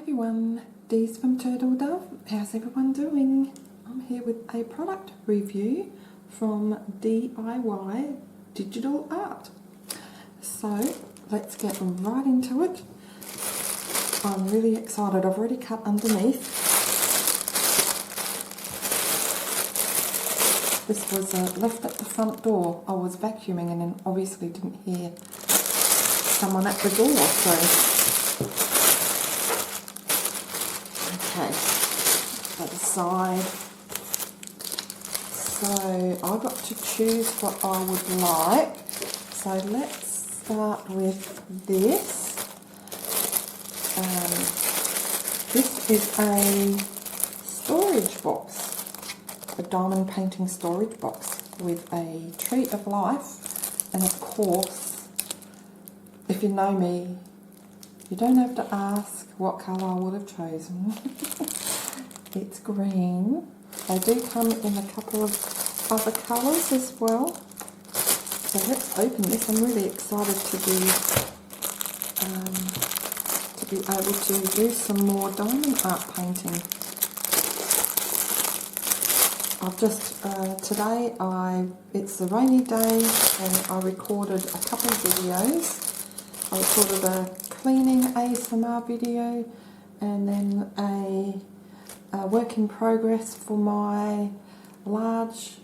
everyone, Dee's from Turtle Dove. How's everyone doing? I'm here with a product review from DIY Digital Art. So let's get right into it. I'm really excited. I've already cut underneath. This was left at the front door. I was vacuuming and then obviously didn't hear someone at the door, so okay, that aside. So I got to choose what I would like. So let's start with this. This is a storage box, a diamond painting storage box with a tree of life, and of course, if you know me, you don't have to ask what colour I would have chosen. It's green. They do come in a couple of other colours as well. So let's open this. I'm really excited to be able to do some more diamond art painting. I've just, today it's a rainy day and I recorded a couple of videos. I recorded a cleaning ASMR video and then a work in progress for my large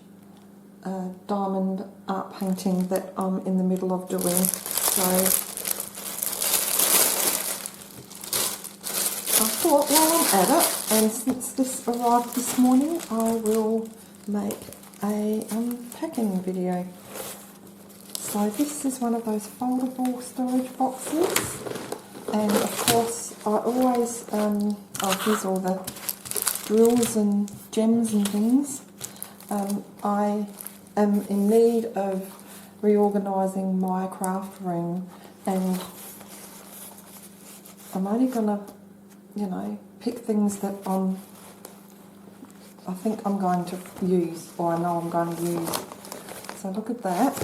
diamond art painting that I'm in the middle of doing. So I thought while I'm at it, and since this arrived this morning, I will make a unpacking video. So this is one of those foldable storage boxes, and of course I always, here's all the drills and gems and things. I am in need of reorganising my craft room, and I'm only going to, pick things that I think I'm going to use, or I know I'm going to use. So look at that.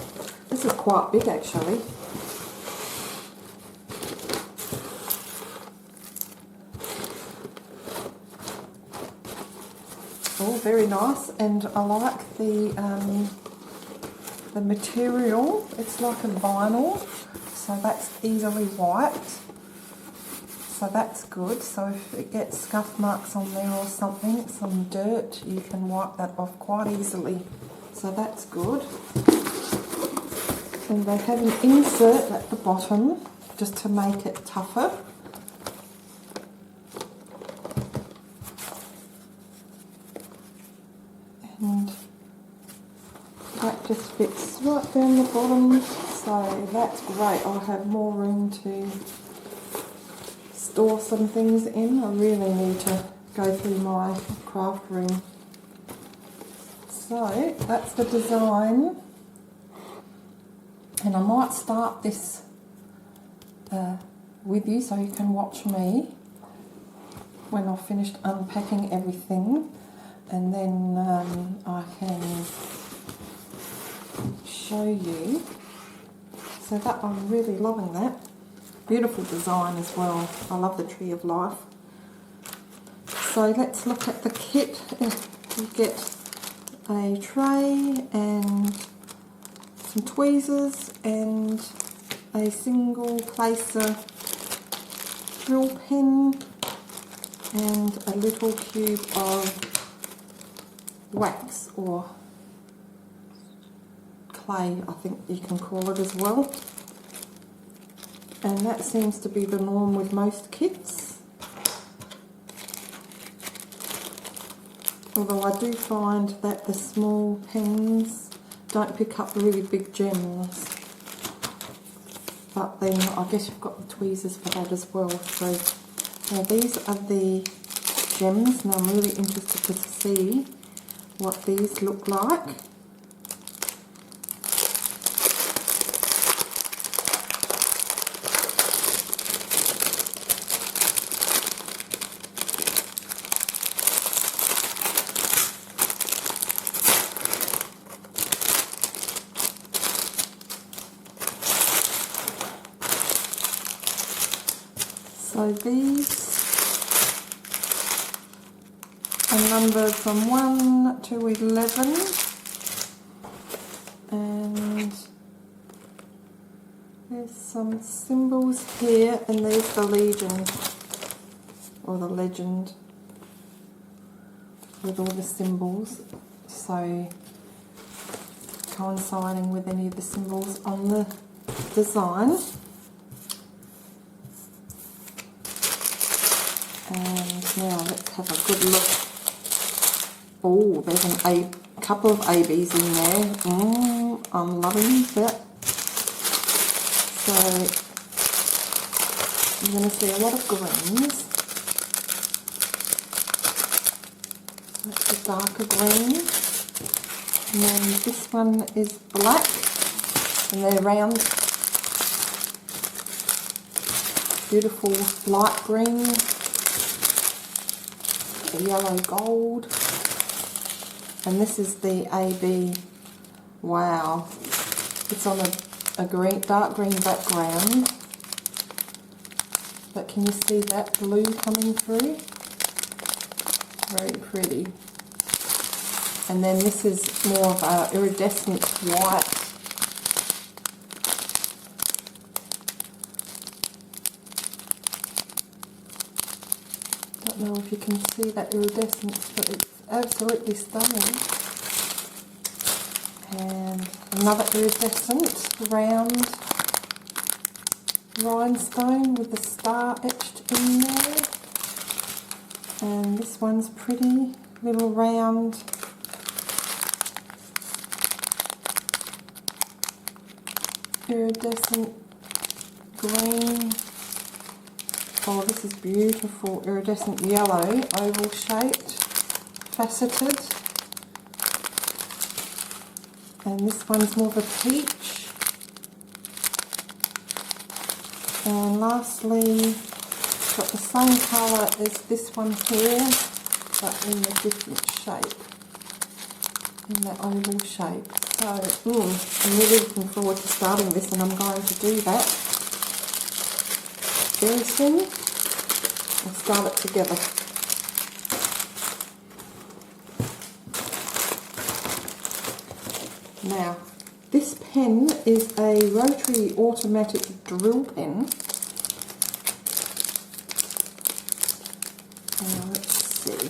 This is quite big actually. Oh, very nice, and I like the material. It's like a vinyl, so that's easily wiped. So that's good. So if it gets scuff marks on there or something, some dirt, you can wipe that off quite easily. So that's good. And they have an insert at the bottom just to make it tougher. And that just fits right down the bottom. So that's great. I'll have more room to store some things in. I really need to go through my craft room. So that's the design, and I might start this with you so you can watch me when I've finished unpacking everything, and then I can show you. So that, I'm really loving that. Beautiful design as well. I love the tree of life. So let's look at the kit. You get a tray and some tweezers and a single placer drill pen and a little cube of wax or clay, I think you can call it as well. And that seems to be the norm with most kits. Although I do find that the small pens don't pick up really big gems. But then I guess you've got the tweezers for that as well. So now these are the gems, and I'm really interested to see what these look like. So these a number from 1 to 11, and there's some symbols here, and there's the Legion, or the legend, with all the symbols, so coinciding with any of the symbols on the design. And now let's have a good look. Oh, there's a couple of ABs in there. I'm loving that. So you're going to see a lot of greens. That's a darker green. And then this one is black, and they're round. Beautiful light green, the yellow gold, and this is the AB. Wow, it's on a green, dark green background, but can you see that blue coming through? Very pretty. And then this is more of a iridescent white. I don't know if you can see that iridescence, but it's absolutely stunning. And another iridescent round rhinestone with the star etched in there. And this one's pretty, little round iridescent green. Oh, this is beautiful, iridescent yellow, oval shaped, faceted. And this one's more of a peach. And lastly, got the same colour as this one here, but in a different shape, in that oval shape. So, I'm really looking forward to starting this, and I'm going to do that very soon. I'll start it together. Now, this pen is a rotary automatic drill pen. Now, let's see.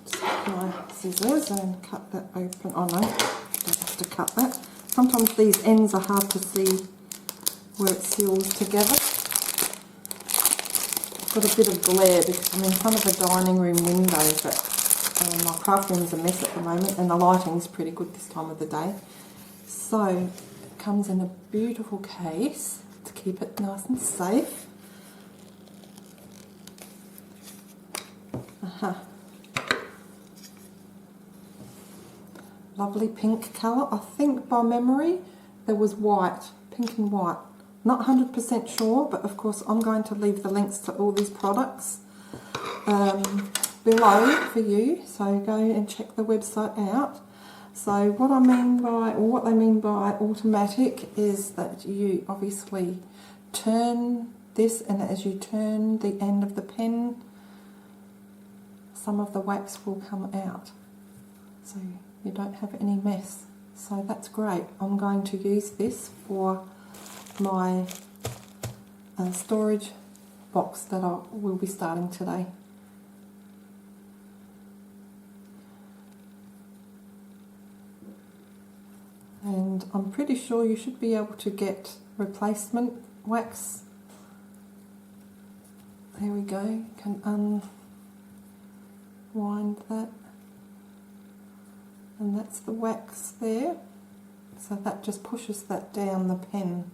Just get my scissors and cut that open. Oh no, don't have to cut that. Sometimes these ends are hard to see where it seals together. I've got a bit of glare because I'm in front of a dining room window, but my craft room's a mess at the moment, and the lighting's pretty good this time of the day. So it comes in a beautiful case to keep it nice and safe. Lovely pink colour. I think by memory there was white, pink and white. Not 100% sure, but of course I'm going to leave the links to all these products below for you, so go and check the website out. So what I mean by, or what they mean by automatic, is that you obviously turn this, and as you turn the end of the pen, some of the wax will come out, so you don't have any mess. So that's great. I'm going to use this for my storage box that I will be starting today. And I'm pretty sure you should be able to get replacement wax. There we go, you can unwind that. And that's the wax there. So that just pushes that down the pen.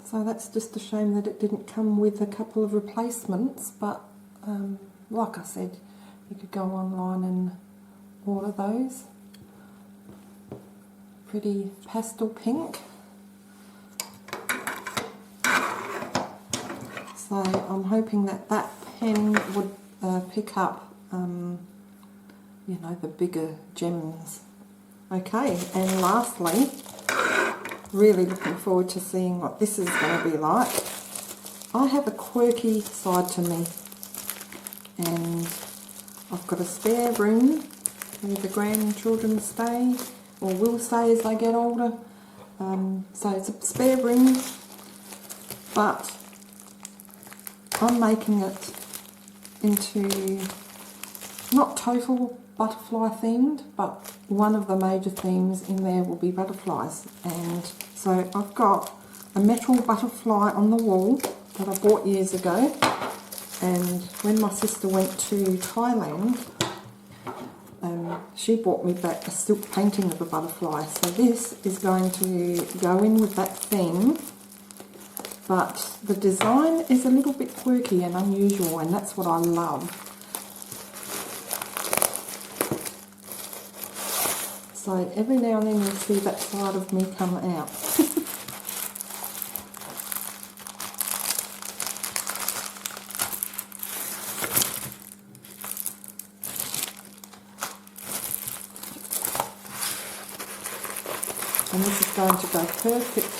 So that's just a shame that it didn't come with a couple of replacements, but like I said, you could go online and order those. Pretty pastel pink. So I'm hoping that that pen would pick up, you know, the bigger gems. Okay, and lastly, really looking forward to seeing what this is going to be like. I have a quirky side to me, and I've got a spare room where the grandchildren stay, or will stay as they get older. So it's a spare room, but I'm making it into not total butterfly themed, but one of the major themes in there will be butterflies. And so I've got a metal butterfly on the wall that I bought years ago, and when my sister went to Thailand, she brought me back a silk painting of a butterfly. So this is going to go in with that theme, but the design is a little bit quirky and unusual, and that's what I love. So every now and then you'll see that side of me come out. And this is going to go perfect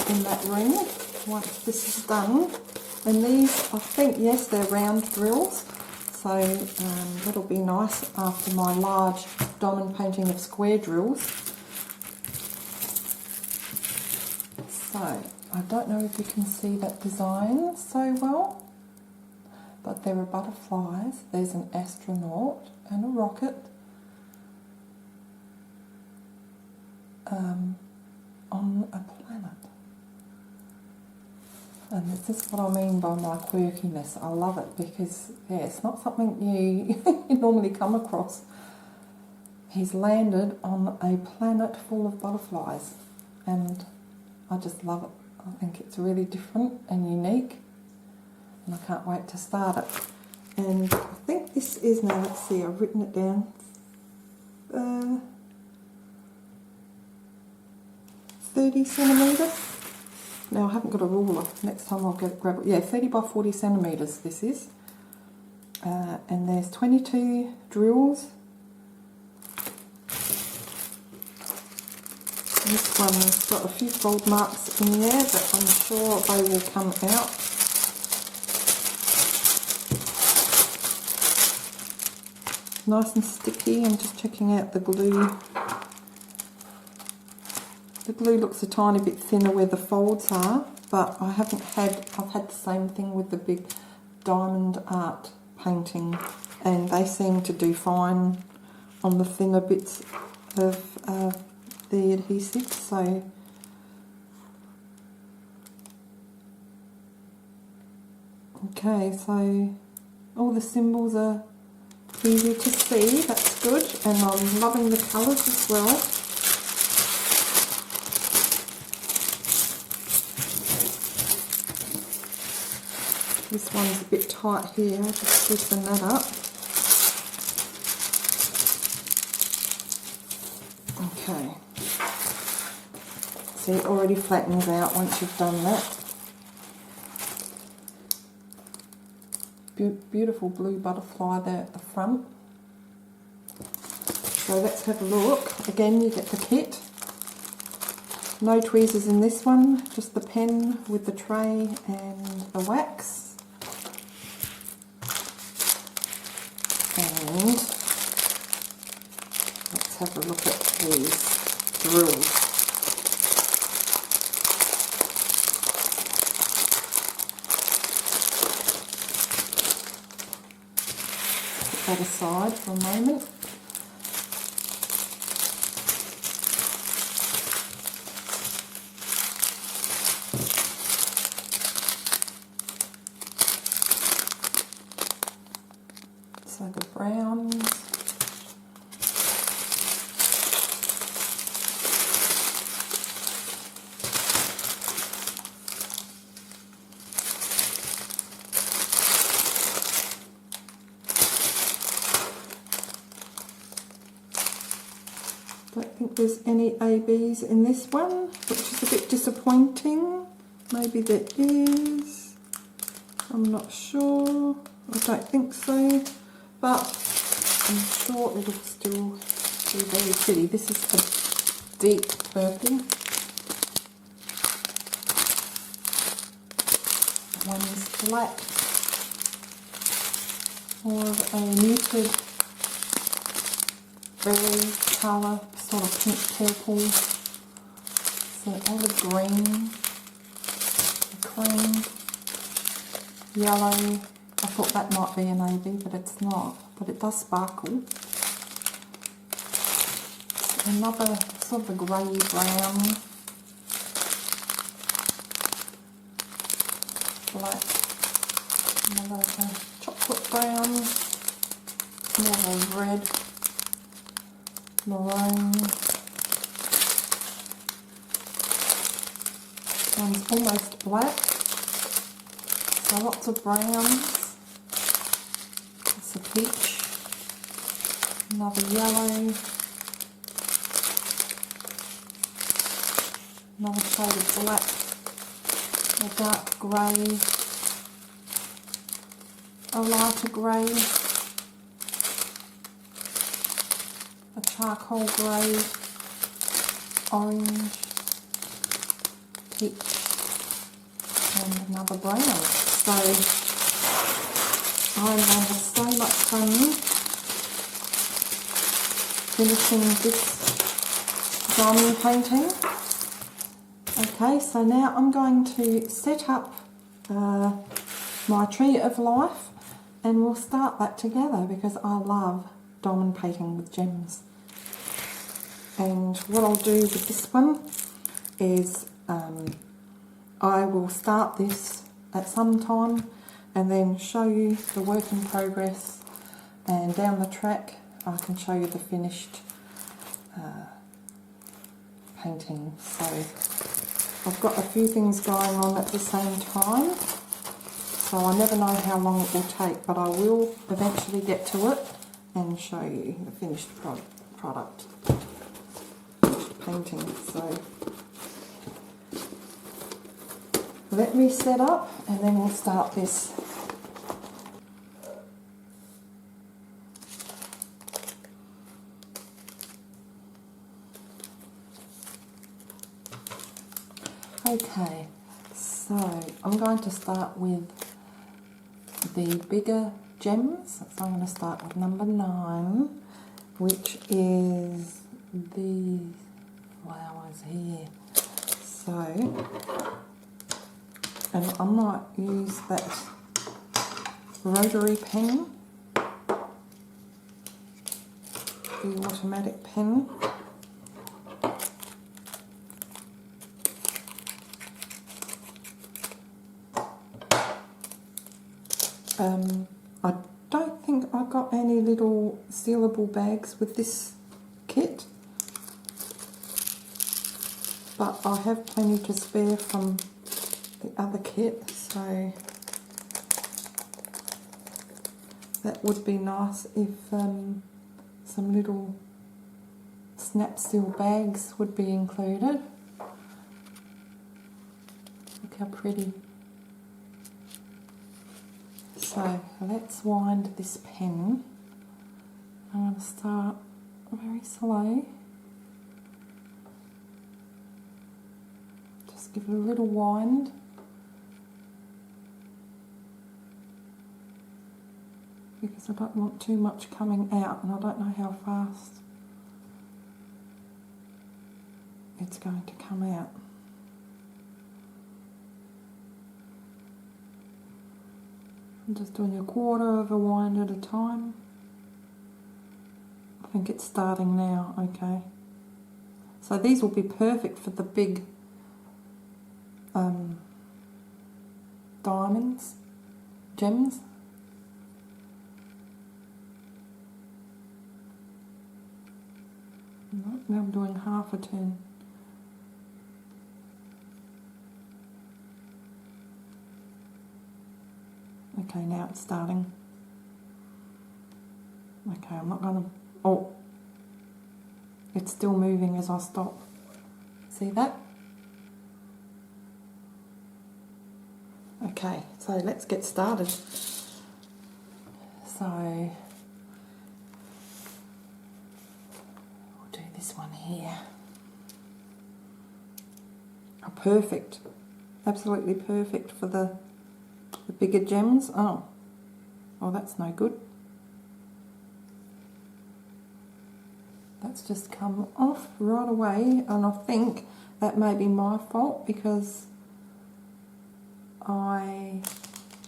in that ring once this is done. And these, I think, yes, they're round drills, so that'll be nice after my large diamond painting of square drills. So I don't know if you can see that design so well, but there are butterflies. There's an astronaut and a rocket on a planet. And this is what I mean by my quirkiness. I love it because, yeah, it's not something you normally come across. He's landed on a planet full of butterflies, and I just love it. I think it's really different and unique, and I can't wait to start it. And I think this is, now let's see, I've written it down, 30 centimetres. Now I haven't got a ruler, next time I'll grab it. Yeah, 30 by 40 centimetres this is. And there's 22 drills. This one's got a few fold marks in there, but I'm sure they will come out. Nice and sticky. I'm just checking out the glue. The glue looks a tiny bit thinner where the folds are, but I've had the same thing with the big diamond art painting, and they seem to do fine on the thinner bits of the adhesive. So okay, so all the symbols are easy to see, that's good, and I'm loving the colours as well. This one's a bit tight here, just loosen that up. Okay. See, it already flattens out once you've done that. Beautiful blue butterfly there at the front. So let's have a look. Again, you get the kit. No tweezers in this one, just the pen with the tray and the wax. And let's have a look at these drills. Put that aside for a moment. So the browns. Don't think there's any ABs in this one, which is a bit disappointing. Maybe there is. I'm not sure. I don't think so. But I'm sure it'll still actually very pretty. This is a deep purple. One is black, or a muted berry colour, sort of pink purple. So olive green, cream, yellow. I thought that might be a navy, but it's not. But it does sparkle. Another sort of a grey brown, black, another like a chocolate brown, more of a red, maroon. One's almost black, so lots of browns. It's a peach, another yellow, another shade of black, a dark grey, a lighter grey, a charcoal grey, orange, peach, and another brown. So I'm going to have so much fun finishing this diamond painting. Okay, so now I'm going to set up my tree of life, and we'll start that together because I love diamond painting with gems. And what I'll do with this one is I will start this at some time and then show you the work in progress, and down the track I can show you the finished painting. So I've got a few things going on at the same time, so I never know how long it will take, but I will eventually get to it and show you the finished product, finished painting. So let me set up and then we'll start this. Okay, so I'm going to start with the bigger gems. So I'm going to start with number 9, which is the flowers here. So, and I might use that rotary pen, the automatic pen. I don't think I got any little sealable bags with this kit, but I have plenty to spare from the other kit, so that would be nice if some little snap seal bags would be included. Look how pretty. So let's wind this pen. I'm going to start very slow. Just give it a little wind. Because I don't want too much coming out, and I don't know how fast it's going to come out. I'm just doing a quarter of a wind at a time. I think it's starting now, okay. So these will be perfect for the big diamonds, gems. Now I'm doing half a turn. Okay, now it's starting. Okay, I'm not going to... Oh, it's still moving as I stop. See that? Okay, so let's get started. So this one here. Oh, perfect. Absolutely perfect for the bigger gems. Oh, that's no good. That's just come off right away, and I think that may be my fault because I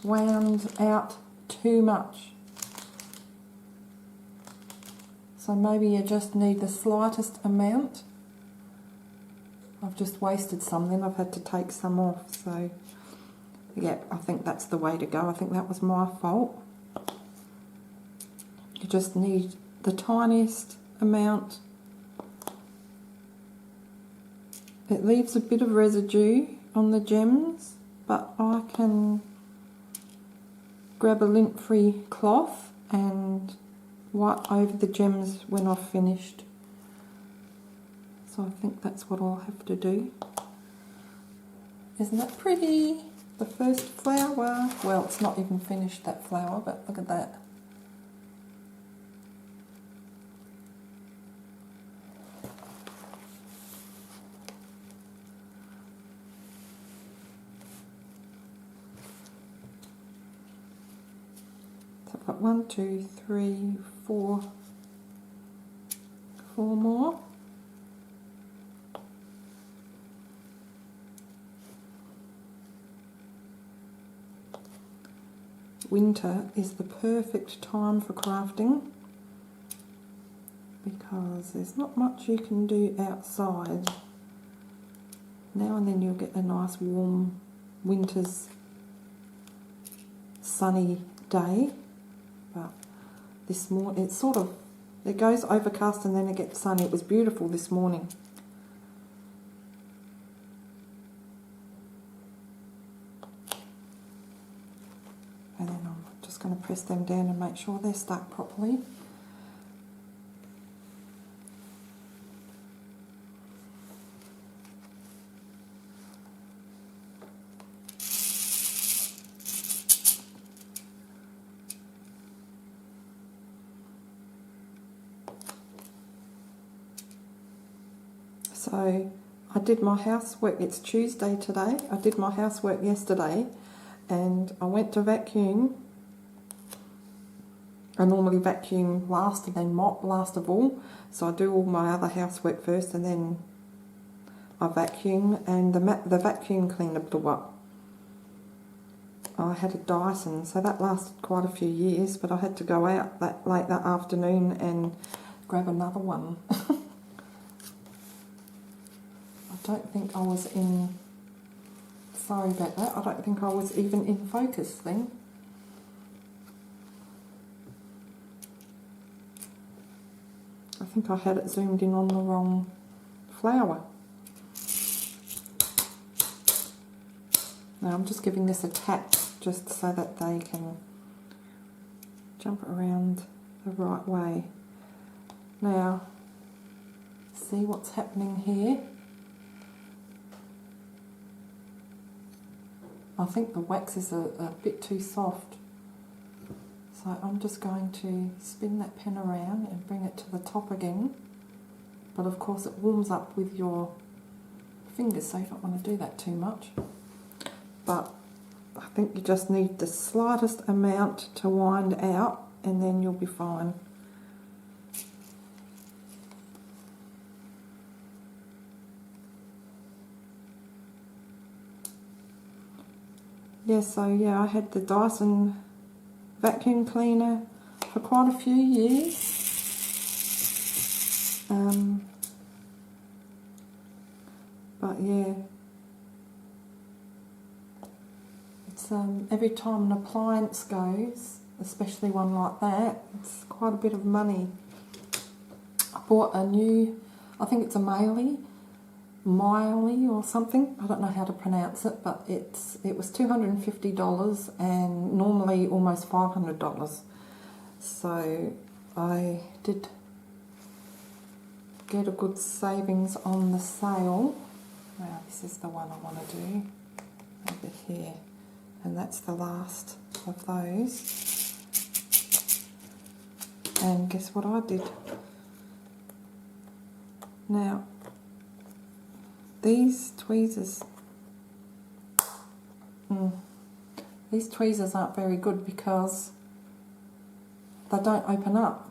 wound out too much. So maybe you just need the slightest amount. I've just wasted some, then I've had to take some off. So yeah, I think that's the way to go. I think that was my fault. You just need the tiniest amount. It leaves a bit of residue on the gems, but I can grab a lint-free cloth and wipe over the gems when I've finished. So I think that's what I'll have to do. Isn't that pretty? The first flower. Well, it's not even finished, that flower, but look at that. So I've got 1, 2, 3, 4 more. Winter is the perfect time for crafting because there's not much you can do outside. Now and then you'll get a nice warm winter's sunny day, but this morning it's sort of, it goes overcast and then it gets sunny. It was beautiful this morning. And then I'm just going to press them down and make sure they're stuck properly. So I did my housework, it's Tuesday today, I did my housework yesterday and I went to vacuum. I normally vacuum last and then mop last of all, so I do all my other housework first and then I vacuum, and the vacuum cleaner blew up. I had a Dyson, so that lasted quite a few years, but I had to go out that late that afternoon and grab another one. I don't think I was in, sorry about that, I don't think I was even in focus then. I think I had it zoomed in on the wrong flower. Now I'm just giving this a tap just so that they can jump around the right way. Now, see what's happening here? I think the wax is a bit too soft. So I'm just going to spin that pen around and bring it to the top again. But of course it warms up with your fingers, so you don't want to do that too much. But I think you just need the slightest amount to wind out and then you'll be fine. Yeah, so yeah, I had the Dyson vacuum cleaner for quite a few years. But yeah, it's every time an appliance goes, especially one like that, it's quite a bit of money. I bought a new, I think it's a Miley or something, I don't know how to pronounce it, but it was $250 and normally almost $500. So I did get a good savings on the sale. Now this is the one I want to do over here, and that's the last of those. And guess what I did? Now, these tweezers aren't very good because they don't open up.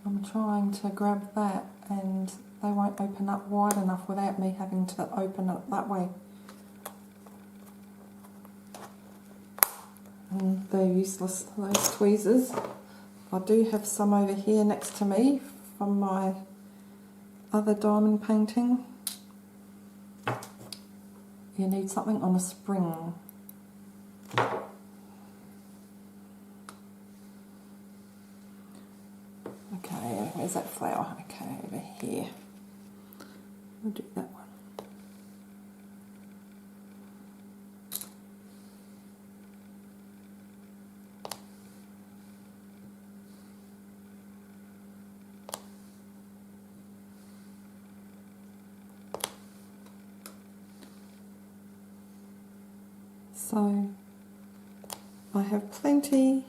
I'm trying to grab that and they won't open up wide enough without me having to open it that way. And they're useless, those tweezers. I do have some over here next to me from my other diamond painting. You need something on a spring. Okay, where's that flower? Okay, over here. We'll do that one. So I have plenty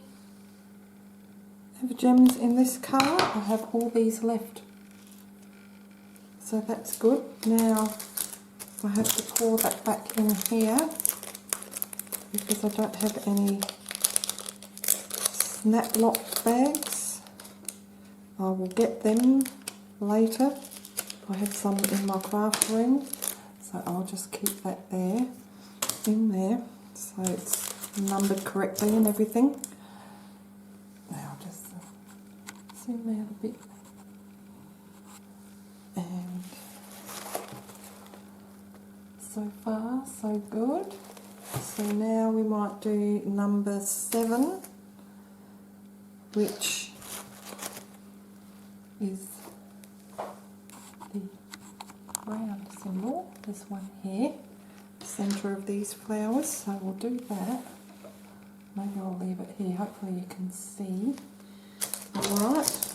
of gems in this colour. I have all these left. So that's good. Now I have to pour that back in here because I don't have any snap lock bags. I will get them later. I have some in my craft room, so I'll just keep that there, in there, so it's numbered correctly and everything. Now I'll just zoom out a bit. And so far so good. So now we might do number 7, which is the round symbol, this one here, the centre of these flowers. So we'll do that. Maybe I'll leave it here, hopefully you can see. Alright.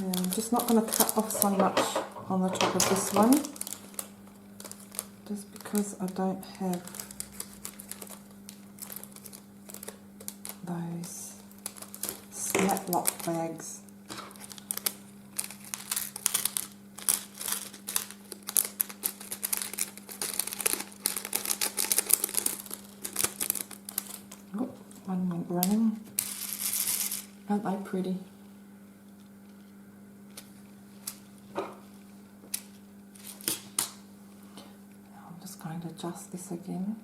Now I'm just not going to cut off so much on the top of this one, just because I don't have those snap lock bags. Oh, one went running. Aren't they pretty? I'm just going to adjust this again.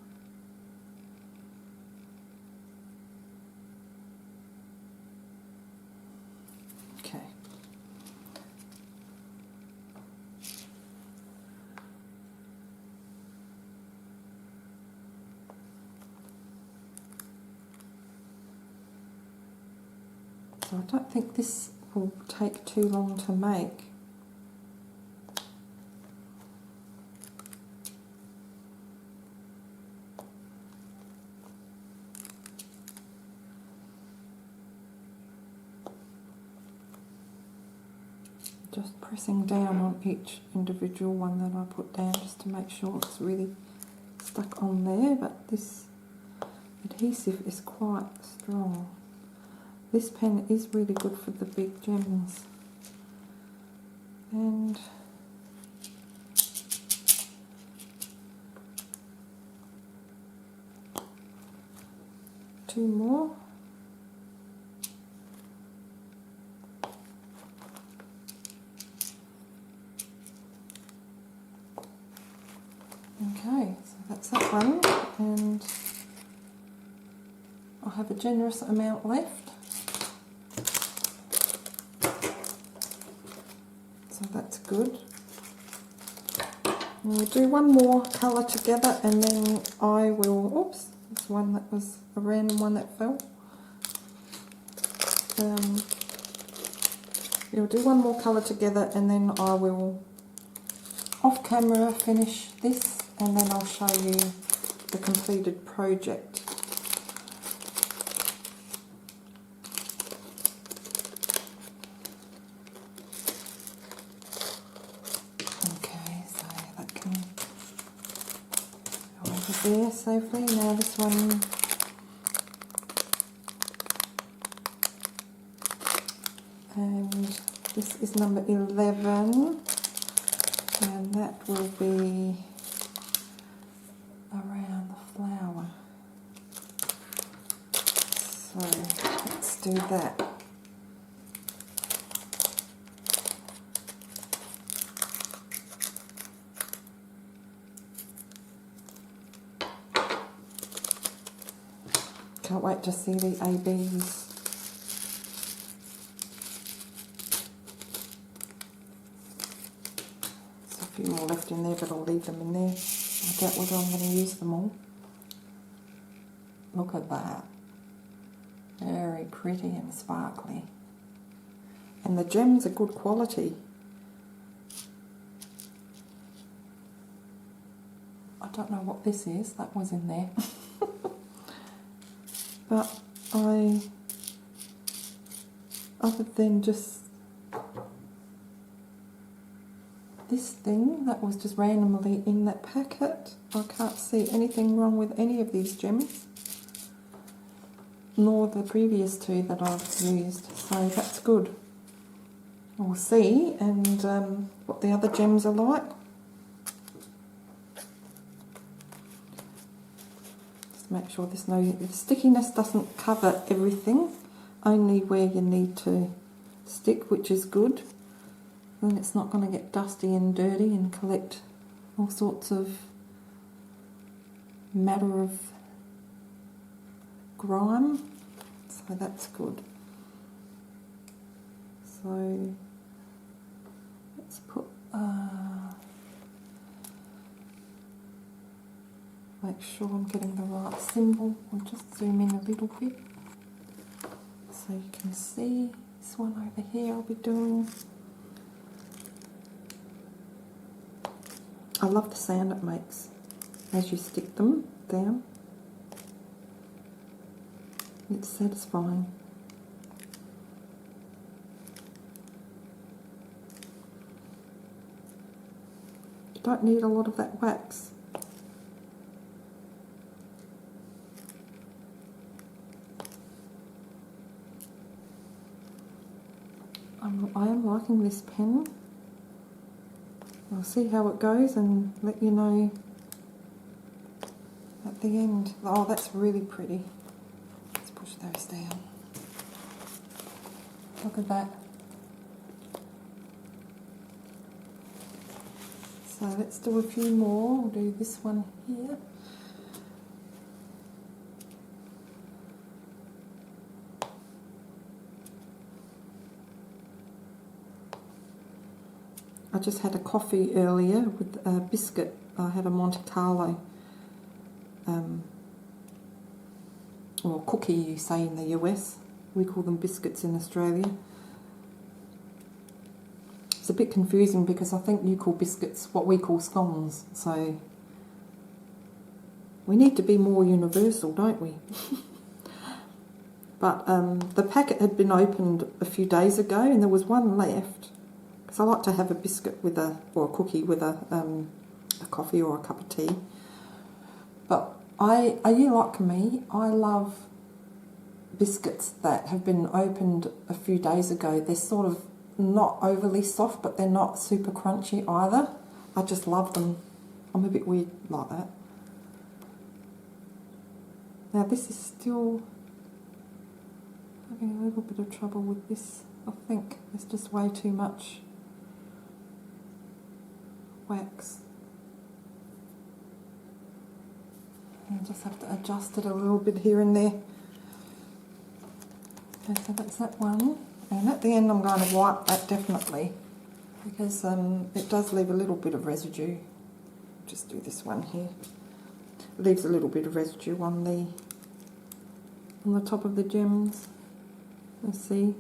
Okay. So I don't think this will take too long to make. Just pressing down on each individual one that I put down just to make sure it's really stuck on there, but this adhesive is quite strong. This pen is really good for the big gems. And two more. Okay, so that's that one, and I have a generous amount left. So that's good. And we'll do one more colour together and then I will, oops, this one that was a random one that fell. We'll do one more colour together and then I will off camera finish this and then I'll show you the completed project. There safely. Now this one And this is number 11, and that will be around the flower. So let's do that. Can't wait to see the ABs. There's a few more left in there, but I'll leave them in there. I doubt whether I'm going to use them all. Look at that. Very pretty and sparkly. And the gems are good quality. I don't know what this is. That was in there. But other than just this thing that was just randomly in that packet, I can't see anything wrong with any of these gems, nor the previous two that I've used, so that's good. We'll see, and what the other gems are like. Make sure there's no, the stickiness doesn't cover everything, only where you need to stick, which is good. Then it's not going to get dusty and dirty and collect all sorts of matter of grime, so that's good. So let's put make sure I'm getting the right symbol. I'll just zoom in a little bit so you can see this one over here I'll be doing. I love the sound it makes as you stick them down. It's satisfying. You don't need a lot of that wax. I am liking this pen. I'll see how it goes and let you know at the end. Oh, that's really pretty. Let's push those down. Look at that. So let's do a few more. We'll do this one here. I just had a coffee earlier with a biscuit. I had a Monte Carlo, or cookie you say in the US. We call them biscuits in Australia. It's a bit confusing because I think you call biscuits what we call scones. So we need to be more universal, don't we? But the packet had been opened a few days ago and there was one left. I like to have a biscuit with or a cookie with a coffee or a cup of tea. But are you like me? I love biscuits that have been opened a few days ago. They're sort of not overly soft, but they're not super crunchy either. I just love them. I'm a bit weird like that. Now this is still having a little bit of trouble with this. I think there's just way too much wax. I just have to adjust it a little bit here and there. Okay, so that's that one. And at the end I'm going to wipe that definitely because it does leave a little bit of residue. Just do this one here. It leaves a little bit of residue on the top of the gems. Let's see.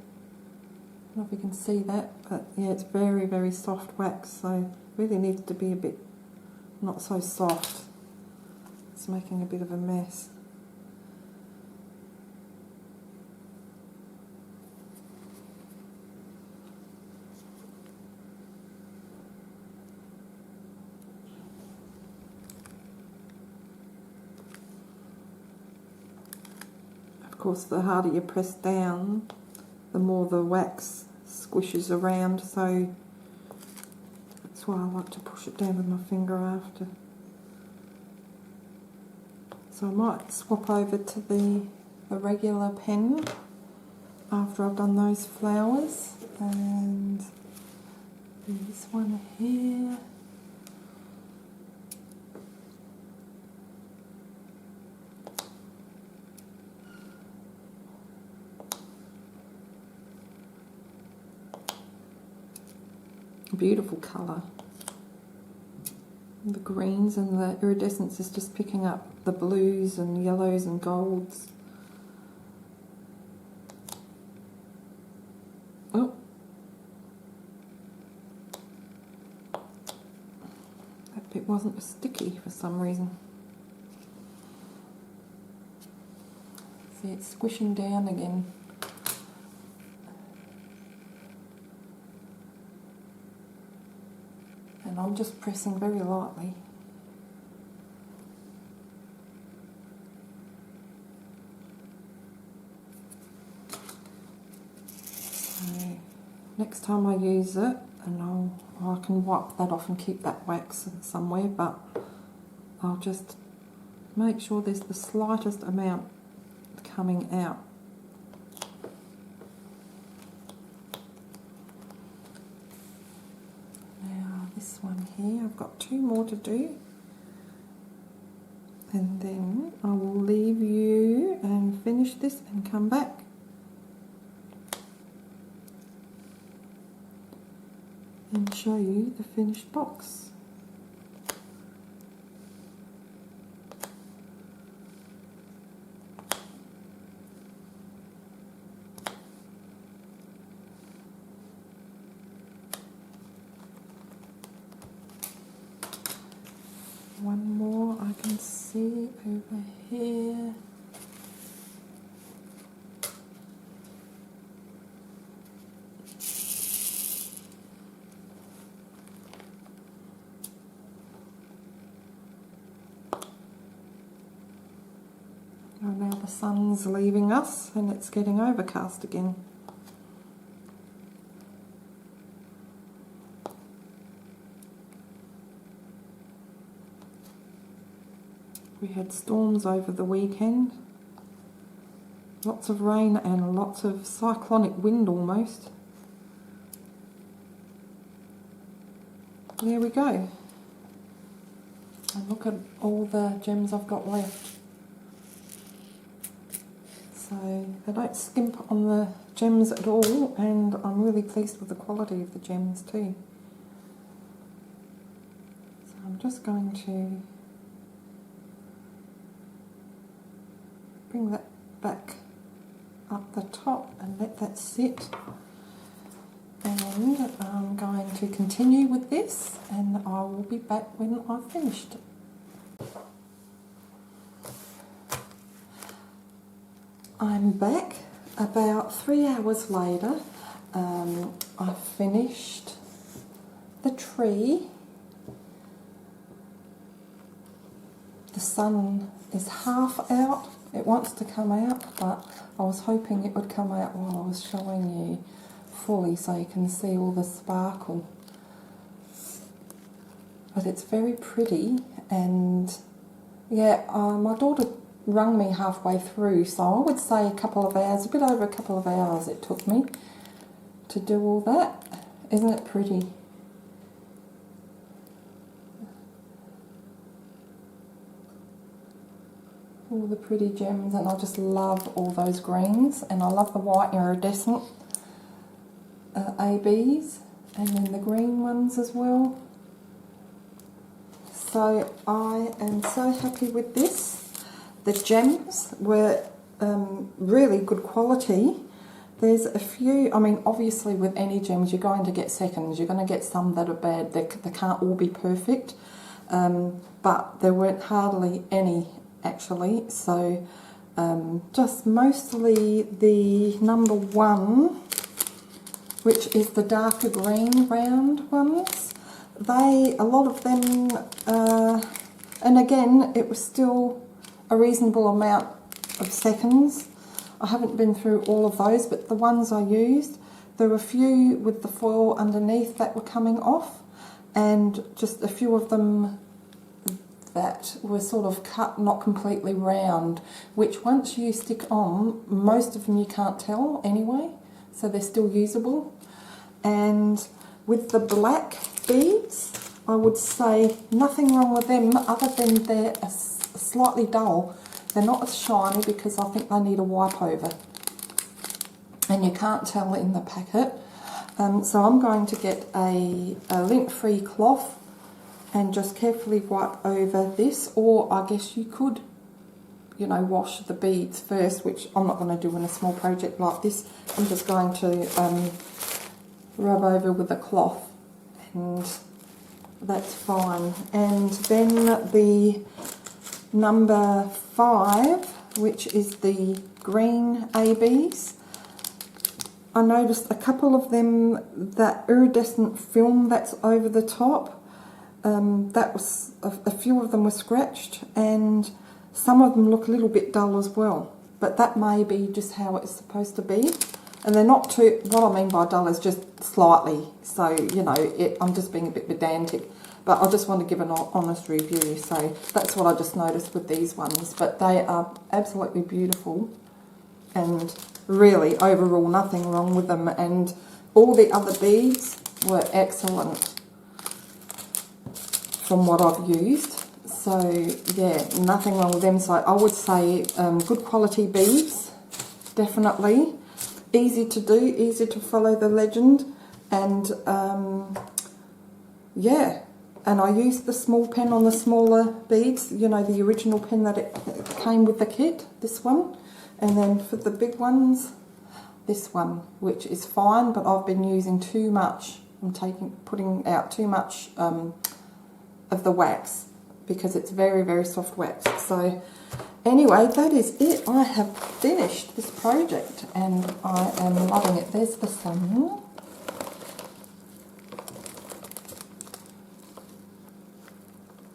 I don't know if you can see that, but yeah, it's very, very soft wax, so really needs to be a bit not so soft. It's making a bit of a mess. Of course, the harder you press down, the more the wax squishes around, so that's why I like to push it down with my finger after. So I might swap over to the regular pen after I've done those flowers, and this one here. Beautiful colour. The greens and the iridescence is just picking up the blues and yellows and golds. Oh, that bit wasn't sticky for some reason. See, it's squishing down again. And I'm just pressing very lightly. So next time I use it, and I can wipe that off and keep that wax somewhere, but I'll just make sure there's the slightest amount coming out. This one here, I've got 2 more to do, and then I will leave you and finish this and come back. And show you the finished box. One more I can see over here. Oh, now the sun's leaving us and it's getting overcast again. We had storms over the weekend, lots of rain and lots of cyclonic wind almost. There we go. And look at all the gems I've got left. So they don't skimp on the gems at all, and I'm really pleased with the quality of the gems too. So I'm just going to bring that back up the top and let that sit, and I'm going to continue with this, and I will be back when I've finished. I'm back about 3 hours later. I've finished the tree. The sun is half out. It wants to come out, but I was hoping it would come out while I was showing you fully so you can see all the sparkle. But it's very pretty, and yeah, my daughter rung me halfway through, so I would say a couple of hours, a bit over a couple of hours it took me to do all that. Isn't it pretty? All the pretty gems, and I just love all those greens, and I love the white iridescent ABs, and then the green ones as well. So I am so happy with this. The gems were really good quality. There's a few, I mean, obviously with any gems you're going to get seconds. You're going to get some that are bad. They can't all be perfect, but there weren't hardly any actually. So just mostly the number 1, which is the darker green round ones. A lot of them, and again, it was still a reasonable amount of seconds. I haven't been through all of those, but the ones I used, There were a few with the foil underneath that were coming off, and just a few of them that were sort of cut not completely round, which once you stick on, most of them you can't tell anyway, so they're still usable. And with the black beads, I would say nothing wrong with them other than they're slightly dull. They're not as shiny because I think they need a wipe over, and you can't tell in the packet. So I'm going to get a lint-free cloth and just carefully wipe over this, or I guess you could, you know, wash the beads first, which I'm not going to do in a small project like this. I'm just going to rub over with a cloth, and that's fine. And then the number 5, which is the green ABs. I noticed a couple of them, that iridescent film that's over the top, that was a few of them were scratched, and some of them look a little bit dull as well, but that may be just how it's supposed to be. And they're not too, what I mean by dull is just slightly, so you know, I'm just being a bit pedantic, but I just want to give an honest review. So that's what I just noticed with these ones, but they are absolutely beautiful, and really overall nothing wrong with them, and all the other beads were excellent from what I've used. So yeah, nothing wrong with them. So I would say good quality beads, definitely. Easy to do, easy to follow the legend, and yeah, and I used the small pen on the smaller beads, you know, the original pen that it came with the kit, this one, and then for the big ones, this one, which is fine, but I've been using too much. I'm putting out too much of the wax, because it's very, very soft wax. So anyway, that is it. I have finished this project and I am loving it. There's the sun.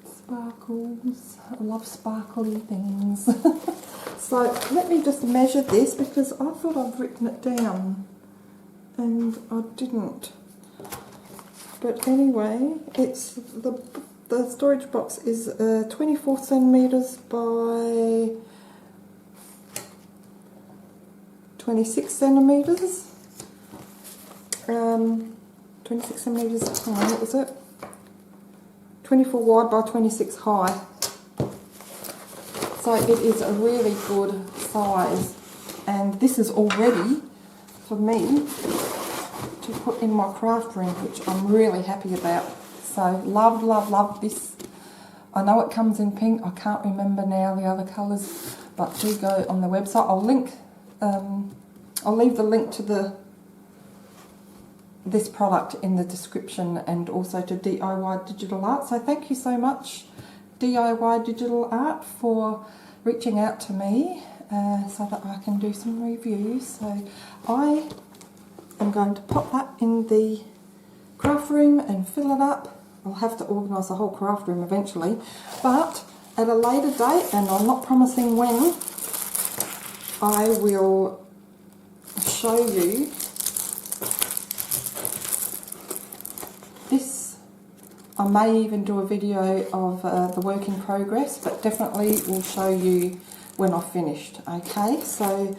Sparkles. I love sparkly things. So let me just measure this, because I thought I'd written it down and I didn't. But anyway, it's the storage box is 24 centimetres by 26 centimetres. 26 centimetres high, what was it? 24 wide by 26 high. So it is a really good size, and this is all ready for me to put in my craft room, which I'm really happy about. So love, love, love this. I know it comes in pink. I can't remember now the other colours, but do go on the website. I'll leave the link to this product in the description, and also to DIY Digital Art. So thank you so much, DIY Digital Art, for reaching out to me so that I can do some reviews. So I am going to pop that in the craft room and fill it up. I'll have to organise the whole craft room eventually, but at a later date, and I'm not promising when, I will show you this. I may even do a video of the work in progress, but definitely will show you when I've finished. Okay, so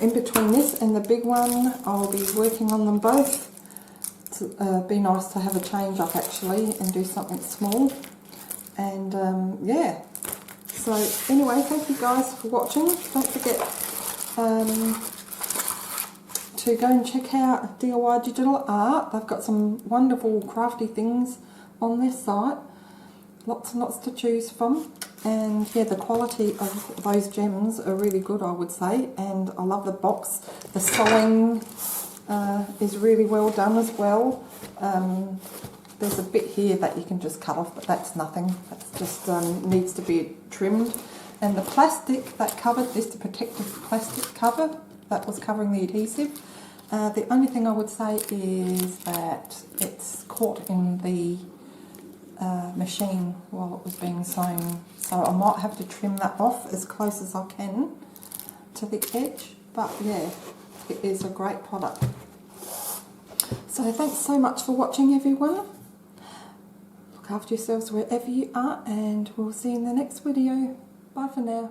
in between this and the big one, I'll be working on them both. Be nice to have a change up actually and do something small, and yeah. So anyway, thank you guys for watching. Don't forget to go and check out DIY Digital Art. They've got some wonderful crafty things on their site, lots and lots to choose from, and yeah, the quality of those gems are really good, I would say. And I love the box. The sewing is really well done as well. There's a bit here that you can just cut off, but that's nothing. That's just needs to be trimmed. And the plastic that covered this, the protective plastic cover that was covering the adhesive, the only thing I would say is that it's caught in the machine while it was being sewn. So I might have to trim that off as close as I can to the edge. But yeah, it is a great product. So thanks so much for watching, everyone. Look after yourselves wherever you are, and we'll see you in the next video. Bye for now.